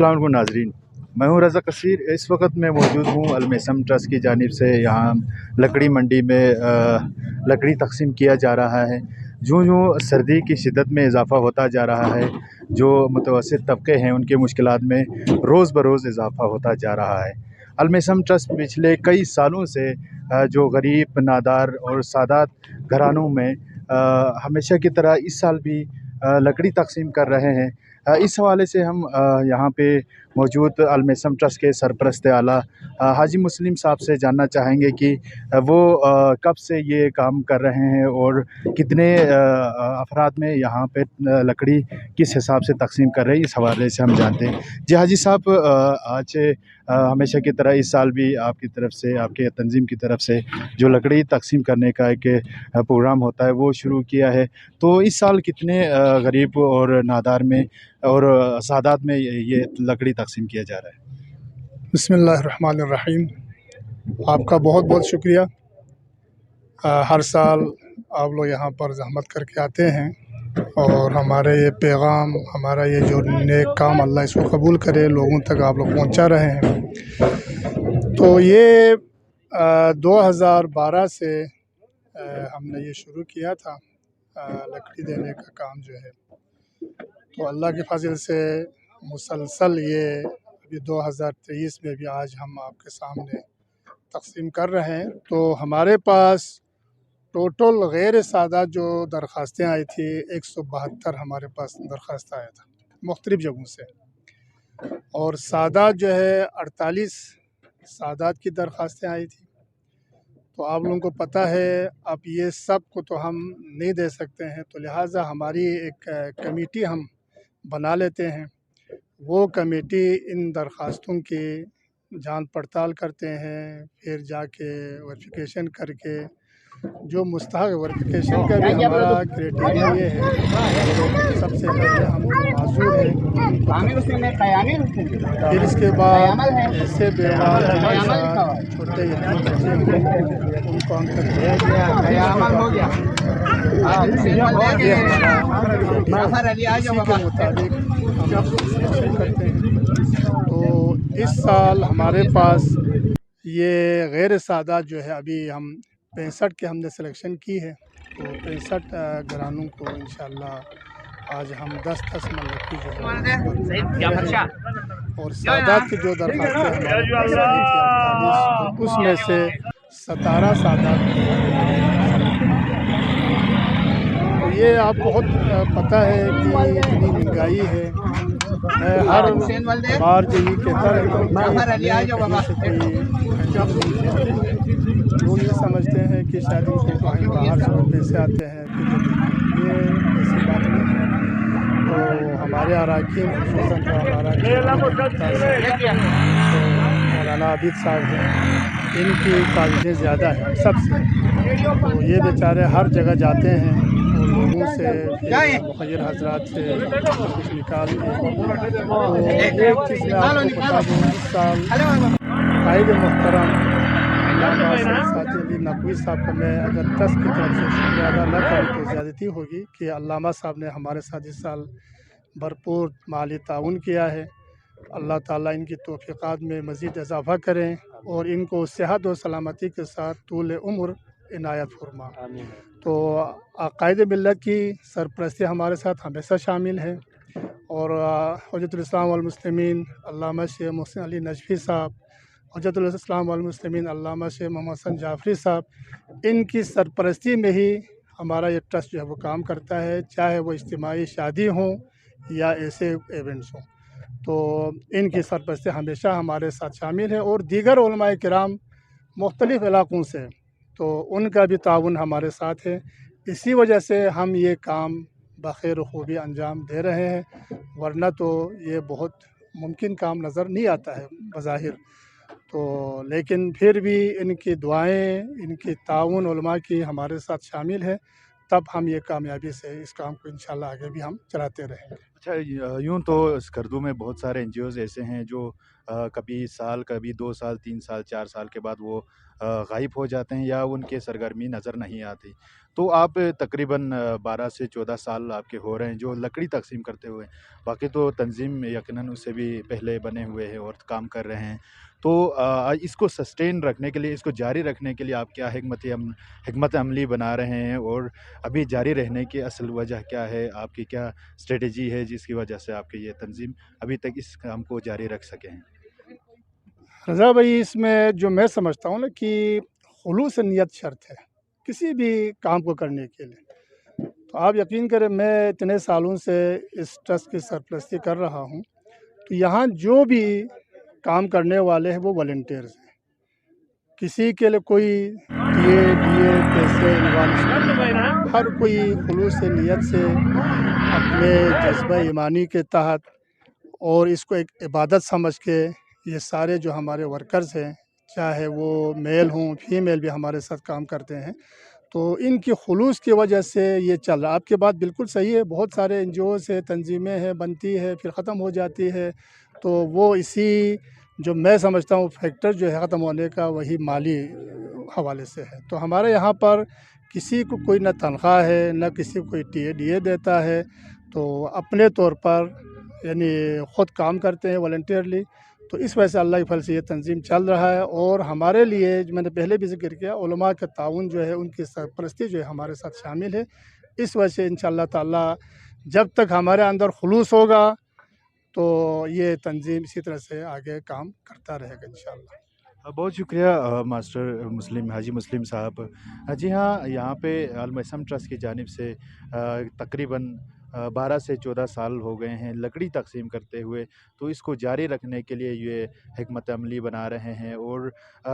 अस्सलाम वालेकुम नाज़रीन, मैं हूँ रज़ा कसीर। इस वक्त मैं मौजूद हूँ अलमेसम ट्रस्ट की जानिब से यहाँ लकड़ी मंडी में लकड़ी तकसीम किया जा रहा है। जो सर्दी की शिद्दत में इजाफ़ा होता जा रहा है, जो मुतवस्सित तबके हैं उनके मुश्किलात में रोज़ बरोज़ इजाफ़ा होता जा रहा है। अलमेसम ट्रस्ट पिछले कई सालों से जो गरीब, नादार और सादात घरानों में हमेशा की तरह इस साल भी लकड़ी तकसीम कर रहे हैं। इस हवाले से हम यहाँ पे मौजूद अलमेसम ट्रस्ट के सरपरस्त आला हाजी मुस्लिम साहब से जानना चाहेंगे कि वो कब से ये काम कर रहे हैं और कितने अफराद में यहाँ पे लकड़ी किस हिसाब से तकसीम कर रहे हैं, इस हवाले से हम जानते हैं। जी हाजी साहब, आज हमेशा की तरह इस साल भी आपकी तरफ से, आपके तंजीम की तरफ से जो लकड़ी तकसीम करने का एक प्रोग्राम होता है वो शुरू किया है, तो इस साल कितने गरीब और नादार में और सादात में ये लकड़ी तकसीम किया जा रहा है? बिस्मिल्लाहिर्रहमानिर्रहीम। आपका बहुत बहुत शुक्रिया। हर साल आप लोग यहाँ पर ज़हमत करके आते हैं और हमारे ये पैगाम, हमारा ये जो नेक काम, अल्लाह इसको कबूल करे, लोगों तक आप लोग पहुँचा रहे हैं। तो ये 2012 से हमने ये शुरू किया था लकड़ी देने का काम जो है। तो अल्लाह के फजल से मुसलसल ये अभी 2023 में भी आज हम आपके सामने तकसीम कर रहे हैं। तो हमारे पास टोटल गैर सादा जो दरख्वास्तें आई थी 172 हमारे पास दरख्वास्त आया था मुख्तलिफ़ जगहों से, और सादात जो है 48 सादात की दरख्वास्तें आई थी। तो आप लोगों को पता है अब ये सब को तो हम नहीं दे सकते हैं, तो लिहाजा हमारी एक कमेटी हम बना लेते हैं। वो कमेटी इन दरख्वास्तों की जांच पड़ताल करते हैं, फिर जाके वेरिफिकेशन करके जो मुस्तहक वेरिफिकेशन का भी हमारा क्राइटेरिया ये है, सबसे पहले हम माज़ूर हैं, फिर इसके बाद ऐसे बेवार छोटे यतीम बच्चे हैं उनको हम तक के मुताबिक हम सिलेक्शन करते हैं। तो इस साल हमारे पास ये गैर सादा जो है अभी हम 65 के हमने सिलेक्शन की है। तो 65 घरानों को इंशाअल्लाह आज हम 10-10 मन लकड़ी जो है और सादात की जो दरख्वास्तें तो उसमें से 17 सादात। तो ये आप बहुत पता है कि इतनी महंगाई है। मैं हर बार जो ये कहता रहता हूँ लोग ये समझते हैं कि शायद इनको कहीं बाहर से पैसे आते हैं, ये ऐसी बात नहीं है। तो हमारे अराकीन खुसूसन जो हमारा मौलाना आबिद साहब हैं, इनकी काबिज़ें ज़्यादा हैं सबसे। तो ये बेचारे हर जगह जाते हैं और लोगों से मुखिर हजरात से कुछ निकाल के। तो एक चीज़ मैं आपको बता दूँ, इस साल कायद मोहतरम साथी अली नकवी साहब का मैं अगर 10 की तरफ से शुक्रिया अदा न करूँ तो ज़्यादती होगी कि अल्लामा साहब ने हमारे साथ इस साल भरपूर माली ताउन किया है। अल्लाह ताला इनकी तौफ़ीक़ात में मज़ीद इजाफ़ा करें और इनको सेहत और सलामती के साथ तूल उम्र इनायत फरमा। तो कायद मिल्लत की सरपरस्ती हमारे साथ हमेशा शामिल है और हुज्जतुल इस्लाम वल मुस्लिमीन अल्लामा शेख मोहसिन अली नजफ़ी साहब, हुज्जतुल इस्लाम वल मुस्लिमीन अल्लामा शेख मोहम्मद हसन जाफ़री साहब, इनकी सरपरस्ती में ही हमारा ये ट्रस्ट जो है वो काम करता है, चाहे वो इज्तिमाई शादी हों या ऐसे इवेंट्स हों। तो इनकी सरपरस्ती हमेशा हमारे साथ शामिल है और दीगर उलमाए किराम मुख्तलिफ़ इलाक़ों से, तो उनका भी ताउन हमारे साथ है। इसी वजह से हम ये काम बख़ैर खूबी अंजाम दे रहे हैं, वरना तो ये बहुत मुमकिन काम नज़र नहीं आता है बज़ाहिर। तो लेकिन फिर भी इनकी दुआएं, इनकी ताउन उलमा की हमारे साथ शामिल है, तब हम ये कामयाबी से इस काम को इंशाअल्लाह आगे भी हम चलाते रहेंगे। अच्छा, यूँ तो स्कर्दू में बहुत सारे NGOs ऐसे हैं जो कभी साल, कभी 2 साल, 3 साल, 4 साल के बाद वो गायब हो जाते हैं या उनके सरगर्मी नज़र नहीं आती। तो आप तकरीबन 12 से 14 साल आपके हो रहे हैं जो लकड़ी तक़सीम करते हुए। बाकी तो तंज़ीम यकीनन उससे भी पहले बने हुए हैं और काम कर रहे हैं। तो इसको सस्टेन रखने के लिए, इसको जारी रखने के लिए आप क्या हिकमत अमली बना रहे हैं और अभी जारी रहने की असल वजह क्या है? आपकी क्या स्ट्रेटजी है जिसकी वजह से आपकी ये तंज़ीम अभी तक इस काम को जारी रख सके हैं? रज़ा भाई, इसमें जो मैं समझता हूँ ना कि खुलूस नियत शर्त है किसी भी काम को करने के लिए। तो आप यकीन करें, मैं इतने सालों से इस ट्रस्ट की सरपरस्ती कर रहा हूँ, तो यहाँ जो भी काम करने वाले हैं वो वॉलंटियर्स हैं। किसी के लिए कोई दिए पैसे इन्वॉल्व, हर कोई खुलूस नियत से अपने जज्बा ईमानी के तहत और इसको एक इबादत समझ के ये सारे जो हमारे वर्कर्स हैं, चाहे वो मेल हों फीमेल भी हमारे साथ काम करते हैं, तो इनकी खुलूस की वजह से ये चल रहा है। आपकी बात बिल्कुल सही है, बहुत सारे एनजीओज़ है, तंजीमें हैं, बनती है फिर ख़त्म हो जाती है। तो वो इसी जो मैं समझता हूँ फैक्टर जो है ख़त्म होने का, वही माली हवाले से है। तो हमारे यहाँ पर किसी को कोई ना तनख्वाह है, ना किसी को कोई टीए देता है, तो अपने तौर पर यानी ख़ुद काम करते हैं वॉलंटियरली। तो इस वजह से अल्लाह के फल से ये तंज़ीम चल रहा है। और हमारे लिए, जो मैंने पहले भी ज़िक्र किया, उलमा का ताउन जो है, उनकी सरपरस्ती जो है हमारे साथ शामिल है। इस वजह से इंशाअल्लाह ताला जब तक हमारे अंदर खुलूस होगा तो ये तंज़ीम इसी तरह से आगे काम करता रहेगा इंशाअल्लाह। बहुत शुक्रिया मास्टर मुस्लिम हाजी मुस्लिम साहब। जी हाँ, यहाँ पे अल मइसम ट्रस्ट की जानिब से तकरीबन 12 से 14 साल हो गए हैं लकड़ी तक़सीम करते हुए। तो इसको जारी रखने के लिए ये हिकमत अमली बना रहे हैं और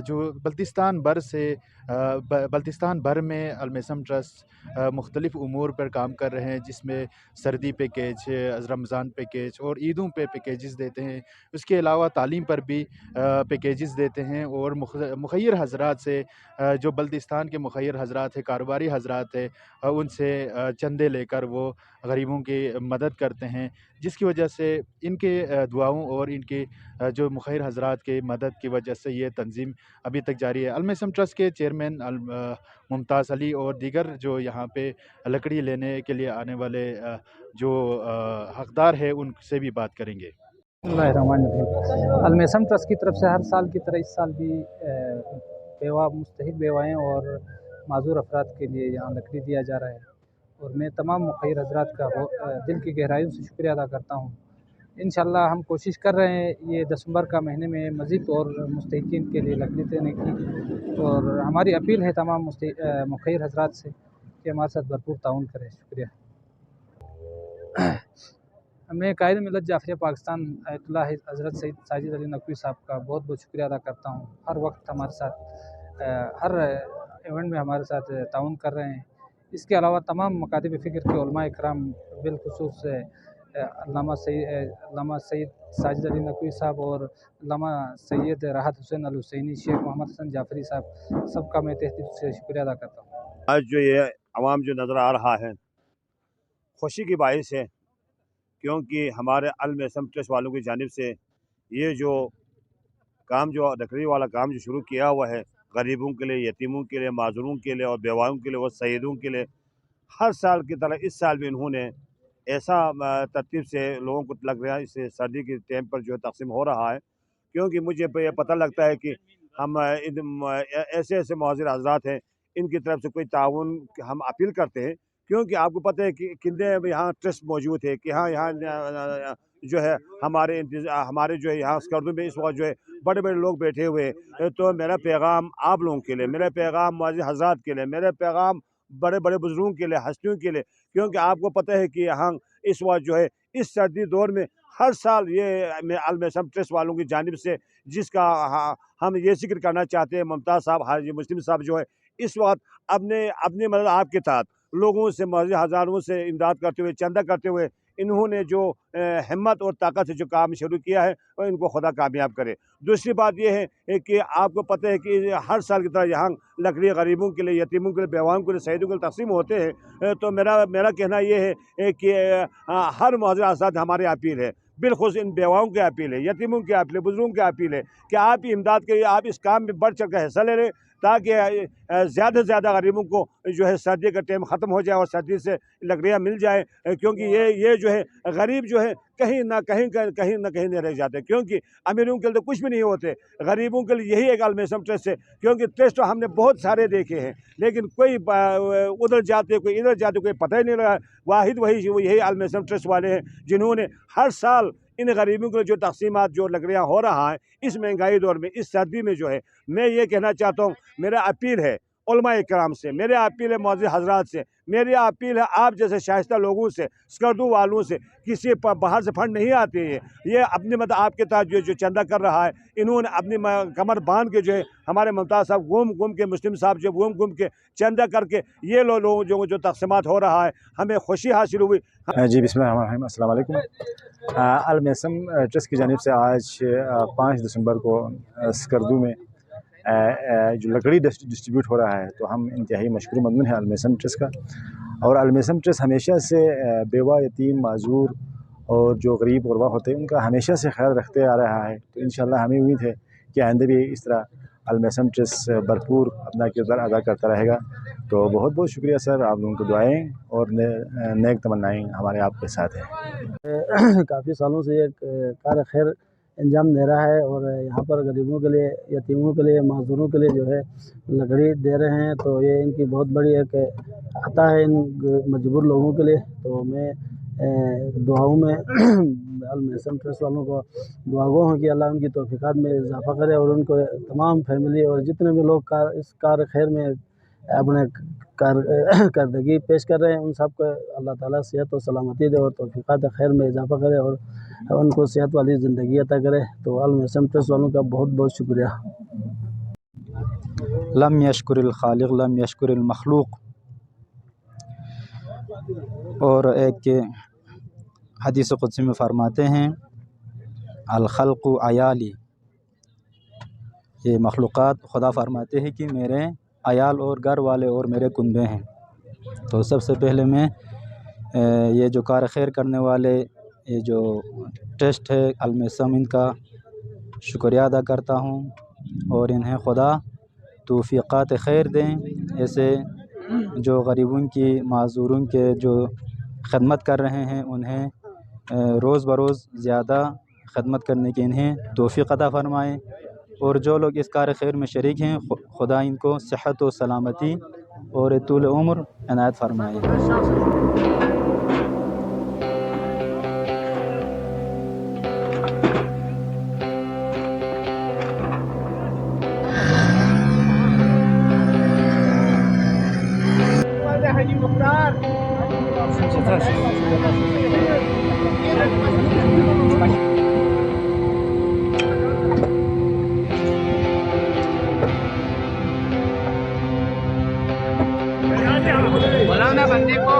जो बल्तिस्तान भर से बल्तिस्तान भर में अल मइसम ट्रस्ट मुख्तलिफ़ उमूर पर काम कर रहे हैं, जिसमें सर्दी पैकेज, रमज़ान पैकेज और ईदों पे पैकेजेस देते हैं। उसके अलावा तालीम पर भी पैकेजेस देते हैं और मुखय्यर हज़रात से जो बल्तिस्तान के मुखय्यर हज़रात हैं, कारोबारी हज़रात हैं, उनसे चंदे लेकर वो गरीबों की मदद करते हैं, जिसकी वजह से इनके दुआओं और इनके जो मुखय्यर हज़रात के मदद की वजह से ये तंज़ीम अभी तक जारी है। अल मइसम ट्रस्ट के चेयरमैन मुमताज़ अली और दीगर जो यहाँ पे लकड़ी लेने के लिए आने वाले जो हक़दार है, उनसे भी बात करेंगे। बिस्मिल्लाहिर्रहमानिर्रहीम। अल मइसम ट्रस्ट की तरफ से हर साल की तरह इस साल भी मुस्तहिक बेवाएँ और माज़ूर अफराद के लिए यहाँ लकड़ी दिया जा रहा है और मैं तमाम मुखय्यर हज़रात का दिल की गहराइयों से शुक्रिया अदा करता हूँ। इंशाअल्लाह हम कोशिश कर रहे हैं ये दिसंबर का महीने में मज़ीद और मुस्तहिकीन के लिए लकड़ी देने की, और हमारी अपील है तमाम मुखय्यर हज़रात से कि हमारे साथ भरपूर ताउन करें। शुक्रिया। मैं कायद मिलत जाफ़रिया पाकिस्तान आयतुल्लाह हज़रत सैयद साजिद अली नकवी साहब का बहुत बहुत शुक्रिया अदा करता हूँ। हर वक्त हमारे साथ हर इवेंट में हमारे साथ ताउन कर रहे हैं। इसके अलावा तमाम मकातिब फ़िक्र के उलमा इकराम, बिलखुसूस अल्लामा सैयद साजिद अली नकवी साहब और अल्लामा सैयद राहत हुसैन अल हुसैनी, शेख मोहम्मद हसन जाफ़री साहब, सबका मैं तहे दिल से शुक्रिया अदा करता हूँ। आज जो ये अवाम जो नज़र आ रहा है, खुशी की बाइस है, क्योंकि हमारे अल मइसम ट्रस्ट वालों की जानिब से ये जो काम, जो लकड़ी वाला काम जो शुरू किया हुआ है, गरीबों के लिए, यतीमों के लिए, माजूरों के लिए और बेवाओं के लिए और सैयदों के लिए, हर साल की तरह इस साल भी इन्होंने ऐसा तरतीब से लोगों को लग रहा है, इस सर्दी के टाइम पर जो है तक़सीम हो रहा है। क्योंकि मुझे ये पता लगता है कि हम ऐसे ऐसे मुआज़िर हज़रात हैं, इनकी तरफ से कोई ताउन हम अपील करते हैं। क्योंकि आपको पता है कि कितने यहाँ ट्रस्ट मौजूद है कि हाँ, यहाँ जो है हमारे जो है यहाँ स्कर्दू में इस वक्त जो है बड़े बड़े लोग बैठे हुए हैं। तो मेरा पैगाम आप लोगों के लिए, मेरा पैगाम मुआज़िर हज़रात के लिए, मेरा पैगाम बड़े बड़े बुजुर्गों के लिए, हस्तियों के लिए, क्योंकि आपको पता है कि यहाँ इस वक्त जो है इस सर्दी दौर में हर साल ये अल मइसम ट्रस्ट वालों की जानिब से, जिसका हम ये जिक्र करना चाहते हैं, मुमताज़ साहब हाजी मुस्लिम साहब जो है इस वक्त अपने मतलब आपके साथ लोगों से, मुआज़िर हज़ारों से इमदाद करते हुए, चंदा करते हुए, इन्होंने जो हिम्मत और ताकत से जो काम शुरू किया है, और इनको खुदा कामयाब करे। दूसरी बात ये है कि आपको पता है कि हर साल की तरह यहाँ लकड़ी गरीबों के लिए, यतीमों के लिए, बेवाओं के लिए, शहीदों के लिए तक़सीम होते हैं। तो मेरा कहना ये है कि हर मुआज़िर हज़रात हमारी अपील है बिलखुसूस इन बेवाओं की अपील है, यतीमों की अपील है, बुजुर्गों की अपील है कि आप इमदाद के लिए आप इस काम में बढ़ चढ़ कर हिस्सा ले लें, ताकि ज़्यादा से ज़्यादा गरीबों को जो है सर्दी का टाइम ख़त्म हो जाए और सर्दी से लकड़ियाँ मिल जाए, क्योंकि ये जो है गरीब जो है कहीं ना कहीं नहीं रह जाते, क्योंकि अमीरों के लिए तो कुछ भी नहीं होते, गरीबों के लिए यही एक अलमेसम ट्रस्ट है। क्योंकि ट्रस्ट तो हमने बहुत सारे देखे हैं, लेकिन कोई उधर जाते कोई इधर जाते कोई पता ही नहीं लगा। वाहिद यही अलमेसम ट्रस्ट वाले हैं जिन्होंने हर साल इन गरीबों के लिए जो तकसीमात जो लकड़ियाँ हो रहा है इस महंगाई दौर में, इस सर्दी में जो है, मैं ये कहना चाहता हूँ, मेरा अपील है उलमा इकराम से, मेरे अपील है मौजूद हजरात से, मेरी अपील है आप जैसे शाइस्ता लोगों से, स्कर्दू वालों से, किसी बाहर से फंड नहीं आते हैं, ये अपनी मतलब आपके तहत जो चंदा कर रहा है, इन्होंने अपनी कमर बांध के जो है हमारे मुमताज़ साहब घूम के, मुस्लिम साहब जो घूम के चंदा करके ये लोगों जो तकसीमात हो रहा है हमें खुशी हासिल हुई। जी बिस्मिल्लाह, अस्सलाम वालेकुम। अलमेसम ट्रस्ट की जानिब से आज 5 दिसंबर को स्कर्दू में जो लकड़ी डिस्ट्रीब्यूट हो रहा है, तो हम इंतहाई मशकूर ममनून हैं अलमेसम ट्रस्ट का। और अलमेसम ट्रस्ट हमेशा से बेवा, यतीम, माजूर और जो गरीब गुरबा होते हैं उनका हमेशा से ख्याल रखते आ रहा है। तो इंशाअल्लाह हमें उम्मीद है कि आइंदा भी इस तरह अलमेसम ट्रस्ट भरपूर अपना किरदार अदा करता रहेगा। तो बहुत बहुत शुक्रिया सर, आप लोगों को दुआएँ और नेक तमन्नाएँ हमारे आपके साथ हैं। काफ़ी सालों से ये कार खैर अंजाम दे रहा है और यहाँ पर गरीबों के लिए, यतीमों के लिए, माजूरों के लिए जो है लकड़ी दे रहे हैं। तो ये इनकी बहुत बड़ी एक आता है इन मजबूर लोगों के लिए। तो मैं दुआओं में अलमेसम ट्रस्ट वालों को दुआगो हूँ कि अल्लाह उनकी तौफीकात में इजाफ़ा करे और उनको तमाम फैमिली और जितने भी लोग इस कार खैर में अपने कारदगी पेश कर रहे हैं उन सब को अल्लाह ताला सेहत और सलामती दे और तौफीकात खैर में इजाफ़ा करे और उनको सेहत वाली ज़िंदगी अता करे। तो अलमेसम ट्रस्ट वालों का बहुत बहुत शुक्रिया। लम यशकुरिल खालिक लम यशकुरिल मखलूक। और एक हदीस क़ुदसी में फरमाते हैं अल खल्क़ु अयाली, ये मखलूक़ात खुदा फरमाते हैं कि मेरे अयाल और घर वाले और मेरे कुनबे हैं। तो सबसे पहले मैं ये जो कार खैर करने वाले ये जो ट्रस्ट है अलमेसम, इनका शुक्रिया अदा करता हूँ और इन्हें खुदा तौफीक़ात खैर दें। ऐसे जो गरीबों की, माजूरों के जो खदमत कर रहे हैं उन्हें रोज़ बरोज़ ज़्यादा खदमत करने की इन्हें तौफीक़ अता फ़रमाएँ। और जो लोग इस कार खैर में शरीक हैं खुदा इनको सेहत व सलामती और तूल उम्र इनायत फ़रमाए। बोला बंदे को।